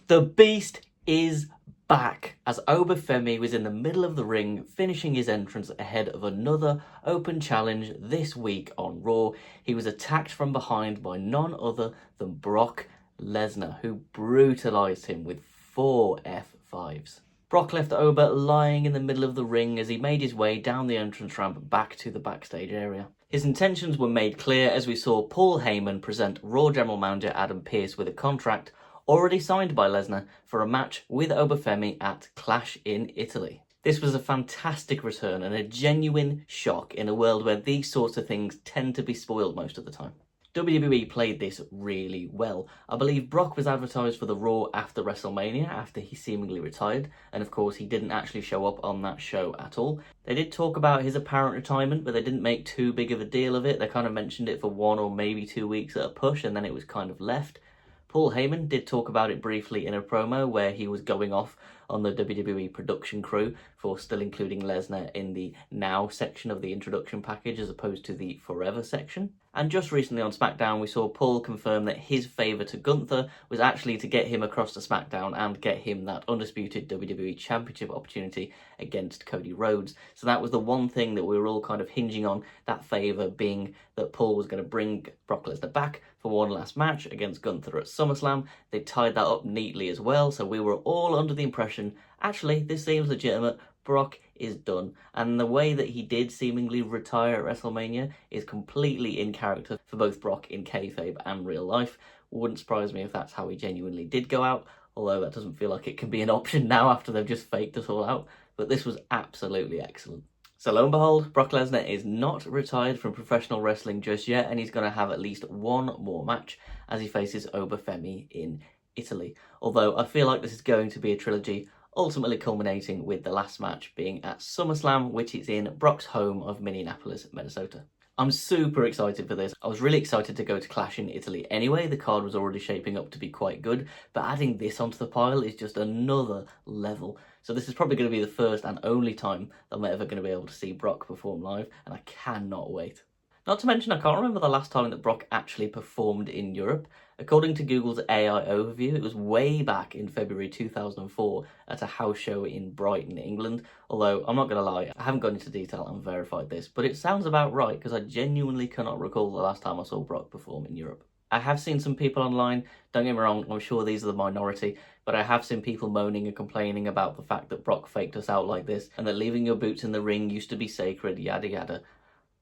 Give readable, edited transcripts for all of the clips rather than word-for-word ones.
The Beast is back, as Obafemi was in the middle of the ring finishing his entrance ahead of another open challenge this week on Raw. He was attacked from behind by none other than Brock Lesnar, who brutalised him with 4 F5s. Brock left Oba lying in the middle of the ring as he made his way down the entrance ramp back to the backstage area. His intentions were made clear as we saw Paul Heyman present Raw General Manager Adam Pearce with a contract already signed by Lesnar for a match with Obafemi at Clash in Italy. This was a fantastic return and a genuine shock in a world where these sorts of things tend to be spoiled most of the time. WWE played this really well. I believe Brock was advertised for the Raw after WrestleMania, after he seemingly retired, and of course he didn't actually show up on that show at all. They did talk about his apparent retirement, but they didn't make too big of a deal of it. They kind of mentioned it for 1 or maybe 2 weeks at a push, and then it was kind of left. Paul Heyman did talk about it briefly in a promo where he was going off on the WWE production crew for still including Lesnar in the now section of the introduction package as opposed to the forever section. And just recently on SmackDown, we saw Paul confirm that his favour to Gunther was actually to get him across to SmackDown and get him that undisputed WWE Championship opportunity against Cody Rhodes. So that was the one thing that we were all kind of hinging on, that favour being that Paul was going to bring Brock Lesnar back for one last match against Gunther at SummerSlam. They tied that up neatly as well, so we were all under the impression, actually, this seems legitimate. Brock is done, and the way that he did seemingly retire at WrestleMania is completely in character for both Brock in kayfabe and real life. Wouldn't surprise me if that's how he genuinely did go out, although that doesn't feel like it can be an option now after they've just faked us all out, but this was absolutely excellent. So lo and behold, Brock Lesnar is not retired from professional wrestling just yet, and he's going to have at least one more match as he faces Obafemi in Italy, although I feel like this is going to be a trilogy, ultimately culminating with the last match being at SummerSlam, which is in Brock's home of Minneapolis, Minnesota. I'm super excited for this. I was really excited to go to Clash in Italy anyway. The card was already shaping up to be quite good, but adding this onto the pile is just another level. So this is probably going to be the first and only time that I'm ever going to be able to see Brock perform live, and I cannot wait. Not to mention, I can't remember the last time that Brock actually performed in Europe. According to Google's AI overview, it was way back in February 2004 at a house show in Brighton, England. Although, I'm not going to lie, I haven't gone into detail and verified this, but it sounds about right because I genuinely cannot recall the last time I saw Brock perform in Europe. I have seen some people online, don't get me wrong, I'm sure these are the minority, but I have seen people moaning and complaining about the fact that Brock faked us out like this and that leaving your boots in the ring used to be sacred, yada yada.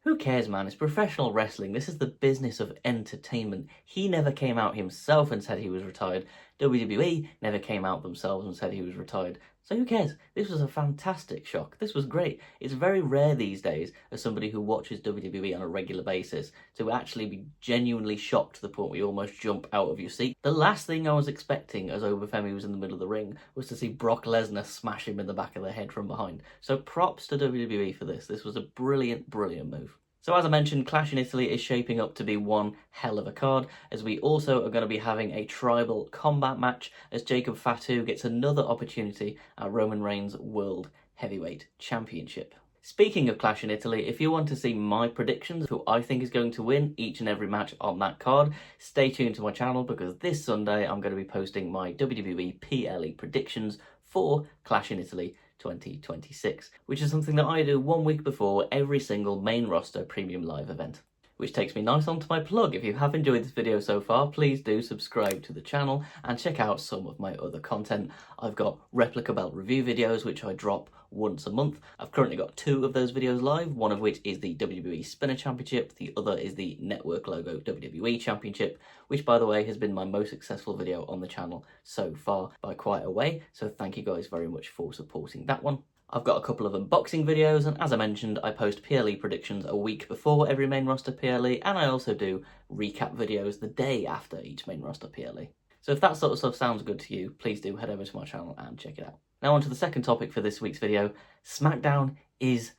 Who cares, man? It's professional wrestling. This is the business of entertainment. He never came out himself and said he was retired. WWE never came out themselves and said he was retired. So who cares? This was a fantastic shock. This was great. It's very rare these days, as somebody who watches WWE on a regular basis, to actually be genuinely shocked to the point where you almost jump out of your seat. The last thing I was expecting as Obafemi was in the middle of the ring was to see Brock Lesnar smash him in the back of the head from behind. So props to WWE for this. This was a brilliant, brilliant move. So as I mentioned, Clash in Italy is shaping up to be one hell of a card, as we also are going to be having a tribal combat match as Jacob Fatu gets another opportunity at Roman Reigns' World Heavyweight Championship. Speaking of Clash in Italy, if you want to see my predictions of who I think is going to win each and every match on that card, stay tuned to my channel because this Sunday I'm going to be posting my WWE PLE predictions for Clash in Italy 2026, which is something that I do 1 week before every single main roster premium live event. Which takes me nice onto my plug. If you have enjoyed this video so far, please do subscribe to the channel and check out some of my other content. I've got replica belt review videos, which I drop once a month. I've currently got 2 of those videos live, one of which is the WWE Spinner Championship, the other is the network logo WWE Championship, which by the way has been my most successful video on the channel so far by quite a way, so thank you guys very much for supporting that one. I've got a couple of unboxing videos, and as I mentioned, I post PLE predictions a week before every main roster PLE, and I also do recap videos the day after each main roster PLE. So if that sort of stuff sounds good to you, please do head over to my channel and check it out. Now on to the second topic for this week's video. SmackDown is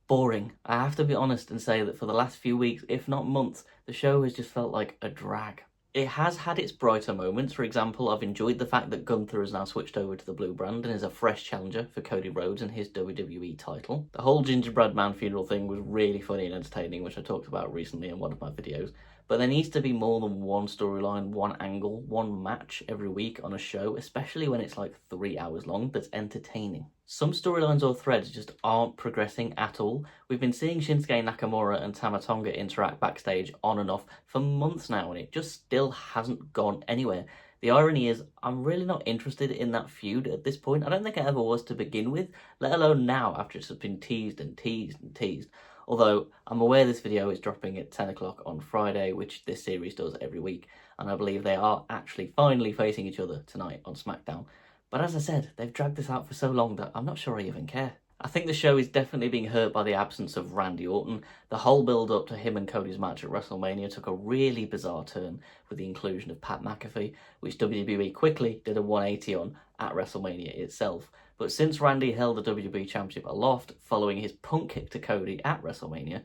boring. I have to be honest and say that for the last few weeks, if not months, the show has just felt like a drag. It has had its brighter moments. For example, I've enjoyed the fact that Gunther has now switched over to the blue brand and is a fresh challenger for Cody Rhodes and his WWE title. The whole gingerbread man funeral thing was really funny and entertaining, which I talked about recently in one of my videos. But there needs to be more than one storyline, one angle, one match every week on a show, especially when it's like 3 hours long, that's entertaining. Some storylines or threads just aren't progressing at all. We've been seeing Shinsuke Nakamura and Tama Tonga interact backstage on and off for months now, and it just still hasn't gone anywhere. The irony is, I'm really not interested in that feud at this point. I don't think I ever was to begin with, let alone now after it's been teased and teased and teased. Although, I'm aware this video is dropping at 10 o'clock on Friday, which this series does every week, and I believe they are actually finally facing each other tonight on SmackDown. But as I said, they've dragged this out for so long that I'm not sure I even care. I think the show is definitely being hurt by the absence of Randy Orton. The whole build-up to him and Cody's match at WrestleMania took a really bizarre turn with the inclusion of Pat McAfee, which WWE quickly did a 180 on at WrestleMania itself. But since Randy held the WWE Championship aloft following his punt kick to Cody at WrestleMania,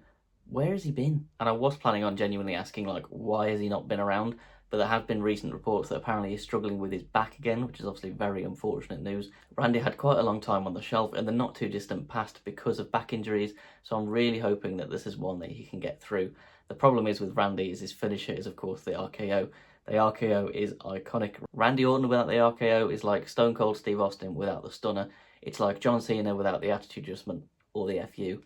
where has he been? And I was planning on genuinely asking, like, why has he not been around? But there have been recent reports that apparently he's struggling with his back again, which is obviously very unfortunate news. Randy had quite a long time on the shelf in the not too distant past because of back injuries, so I'm really hoping that this is one that he can get through. The problem is with Randy is his finisher is of course the RKO. The RKO is iconic. Randy Orton without the RKO is like Stone Cold Steve Austin without the stunner. It's like John Cena without the attitude adjustment or the FU.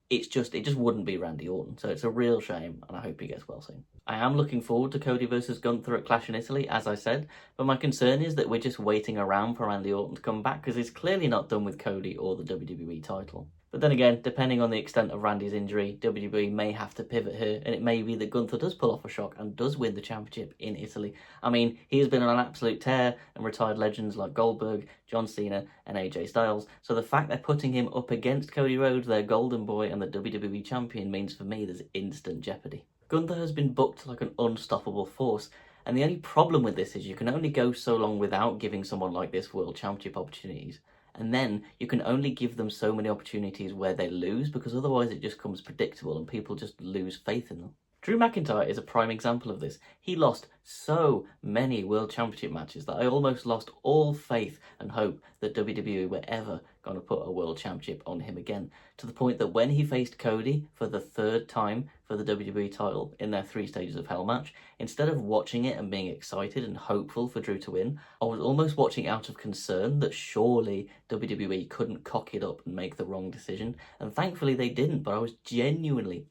It just wouldn't be Randy Orton, so it's a real shame, and I hope he gets well soon. I am looking forward to Cody versus Gunther at Clash in Italy, as I said, but my concern is that we're just waiting around for Randy Orton to come back, because he's clearly not done with Cody or the WWE title. But then again, depending on the extent of Randy's injury, WWE may have to pivot here, and it may be that Gunther does pull off a shock and does win the championship in Italy. I mean, he has been on an absolute tear and retired legends like Goldberg, John Cena, and AJ Styles, so the fact they're putting him up against Cody Rhodes, their golden boy and the WWE champion, means for me there's instant jeopardy. Gunther has been booked like an unstoppable force, and the only problem with this is you can only go so long without giving someone like this world championship opportunities. And then you can only give them so many opportunities where they lose, because otherwise it just becomes predictable and people just lose faith in them. Drew McIntyre is a prime example of this. He lost so many World Championship matches that I almost lost all faith and hope that WWE were ever going to put a World Championship on him again, to the point that when he faced Cody for the third time for the WWE title in their 3 stages of hell match, instead of watching it and being excited and hopeful for Drew to win, I was almost watching out of concern that surely WWE couldn't cock it up and make the wrong decision, and thankfully they didn't, but I was genuinely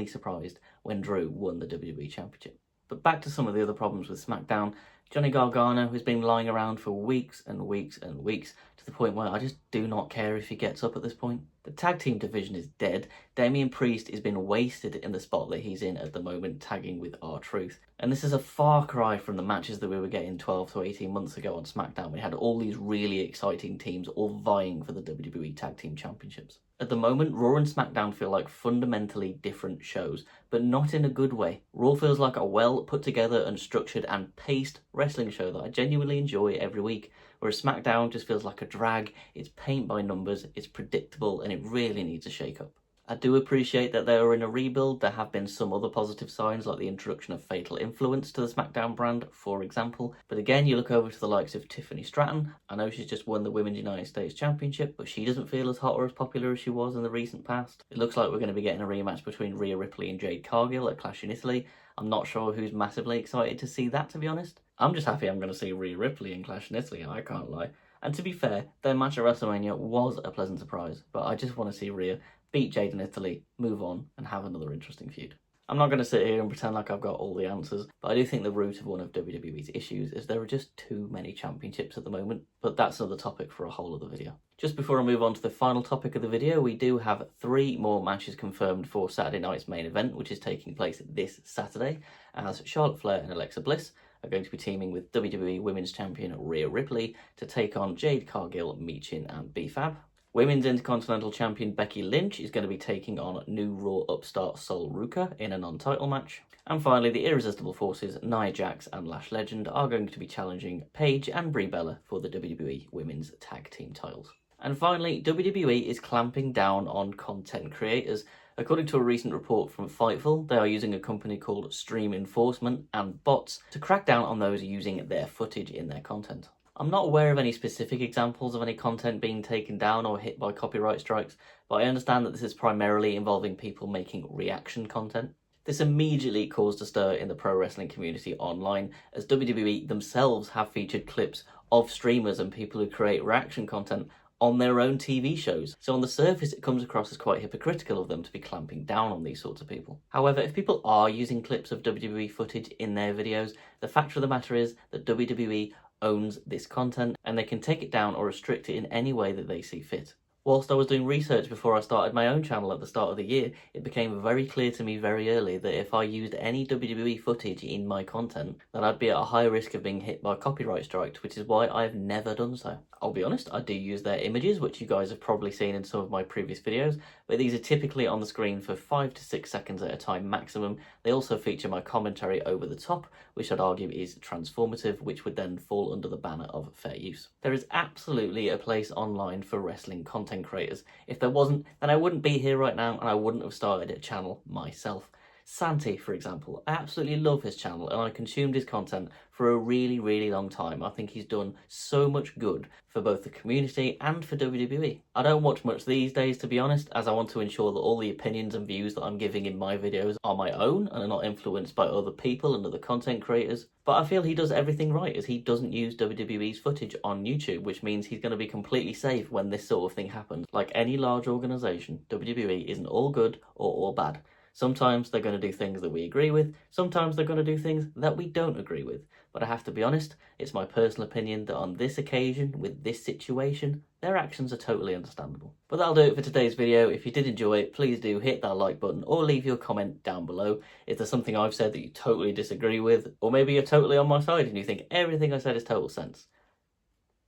surprised when Drew won the WWE Championship. But back to some of the other problems with SmackDown. Johnny Gargano has been lying around for weeks and weeks and weeks, to the point where I just do not care if he gets up at this point. The tag team division is dead. Damian Priest has been wasted in the spot that he's in at the moment, tagging with R-Truth. And this is a far cry from the matches that we were getting 12 to 18 months ago on SmackDown. We had all these really exciting teams all vying for the WWE Tag Team Championships. At the moment, Raw and SmackDown feel like fundamentally different shows, but not in a good way. Raw feels like a well put together and structured and paced wrestling show that I genuinely enjoy every week, whereas SmackDown just feels like a drag. It's paint by numbers, it's predictable, and it really needs a shake-up. I do appreciate that they are in a rebuild. There have been some other positive signs, like the introduction of Fatal Influence to the SmackDown brand, for example. But again, you look over to the likes of Tiffany Stratton. I know she's just won the Women's United States Championship, but she doesn't feel as hot or as popular as she was in the recent past. It looks like we're going to be getting a rematch between Rhea Ripley and Jade Cargill at Clash in Italy. I'm not sure who's massively excited to see that, to be honest. I'm just happy I'm going to see Rhea Ripley in Clash in Italy, I can't lie. And to be fair, their match at WrestleMania was a pleasant surprise, but I just want to see Rhea beat Jade in Italy, move on, and have another interesting feud. I'm not going to sit here and pretend like I've got all the answers, but I do think the root of one of WWE's issues is there are just too many championships at the moment, but that's another topic for a whole other video. Just before I move on to the final topic of the video, we do have 3 more matches confirmed for Saturday night's main event, which is taking place this Saturday, as Charlotte Flair and Alexa Bliss are going to be teaming with WWE Women's Champion Rhea Ripley to take on Jade Cargill, Michin, and B-Fab. Women's Intercontinental Champion Becky Lynch is going to be taking on new Raw upstart Sol Ruka in a non-title match. And finally, the Irresistible Forces, Nia Jax and Lash Legend, are going to be challenging Paige and Brie Bella for the WWE Women's Tag Team titles. And finally, WWE is clamping down on content creators. According to a recent report from Fightful, they are using a company called Stream Enforcement and bots to crack down on those using their footage in their content. I'm not aware of any specific examples of any content being taken down or hit by copyright strikes, but I understand that this is primarily involving people making reaction content. This immediately caused a stir in the pro wrestling community online, as WWE themselves have featured clips of streamers and people who create reaction content on their own TV shows. So on the surface, it comes across as quite hypocritical of them to be clamping down on these sorts of people. However, if people are using clips of WWE footage in their videos, the fact of the matter is that WWE owns this content and they can take it down or restrict it in any way that they see fit. Whilst I was doing research before I started my own channel at the start of the year, it became very clear to me very early that if I used any WWE footage in my content, then I'd be at a high risk of being hit by copyright strikes, which is why I've never done so. I'll be honest, I do use their images, which you guys have probably seen in some of my previous videos, but these are typically on the screen for 5 to 6 seconds at a time maximum. They also feature my commentary over the top, which I'd argue is transformative, which would then fall under the banner of fair use. There is absolutely a place online for wrestling content creators. If there wasn't, then I wouldn't be here right now and I wouldn't have started a channel myself. Santi, for example, I absolutely love his channel and I consumed his content for a really, really long time. I think he's done so much good for both the community and for WWE. I don't watch much these days, to be honest, as I want to ensure that all the opinions and views that I'm giving in my videos are my own and are not influenced by other people and other content creators. But I feel he does everything right, as he doesn't use WWE's footage on YouTube, which means he's going to be completely safe when this sort of thing happens. Like any large organisation, WWE isn't all good or all bad. Sometimes they're going to do things that we agree with, sometimes they're going to do things that we don't agree with. But I have to be honest, it's my personal opinion that on this occasion, with this situation, their actions are totally understandable. But that'll do it for today's video. If you did enjoy it, please do hit that like button or leave your comment down below. If there's something I've said that you totally disagree with, or maybe you're totally on my side and you think everything I said is total sense.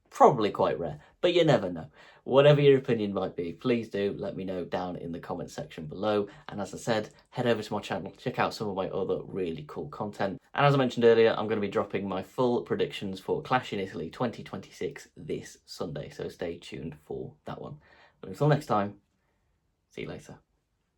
Probably quite rare, but you never know. Whatever your opinion might be, please do let me know down in the comment section below. And as I said, head over to my channel, check out some of my other really cool content. And as I mentioned earlier, I'm going to be dropping my full predictions for Clash in Italy 2026 this Sunday, so stay tuned for that one. But until next time, see you later.